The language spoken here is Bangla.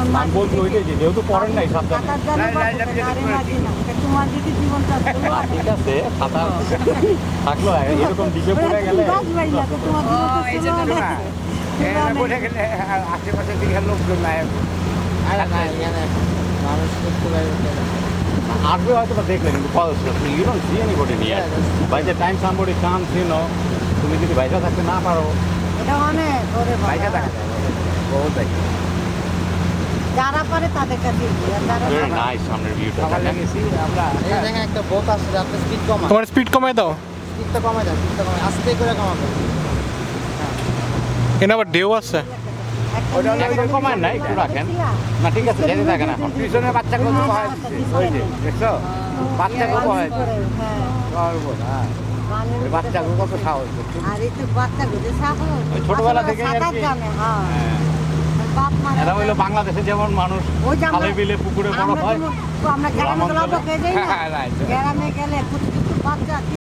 আমি বলছি ওইটাই যে যেহেতু পড়েন নাই সাবধানে। তোমার যদি জীবন ঠিক আছে সাঁতার থাকলো এরকম দিকে পড়ে গেলে আশেপাশে দিকে লোকজন নাই মানুষ করতে পারবে আসবে হয়তো বা দেখলেন কিন্তু you don't see anybody near by the time somebody comes you know তুমি যদি বাইরে থাকতে না পারো এটা অনেক ওরে বাইরে দেখা যায় বহুত দেখি যারা পারে তাদের কাছে ভেরি নাইস সামনের ভিউটা সকালে গেছি আমরা এই দেখেন একটা বোট আছে আপনি স্পিড কমান তোমার স্পিড কমাই দাও স্পিডটা কমাই দাও স্পিডটা কমাই আস্তে করে কমাবে এখানে আবার ঢেউ আছে একদম কমান না একটু রাখেন না ঠিক আছে যেতে থাকেন এখন পিছনে বাচ্চা কত হয় ওই যে দেখছো বাচ্চা কত হয় হ্যাঁ বাচ্চা কত সাহস আর এই তো বাচ্চা গুলো সাহস ওই ছোটবেলা থেকেই আর কি। জানে হ্যাঁ হ্যাঁ। বাপ মা এরা হইলো বাংলাদেশে যেমন মানুষ ওই যে আমরা- খালে বিলে পুকুরে বড় হয় আমরা গ্রামে গেলে গ্রামাঞ্চলে। যাই না হ্যাঁ, right. গ্রামে গেলে বাচ্চা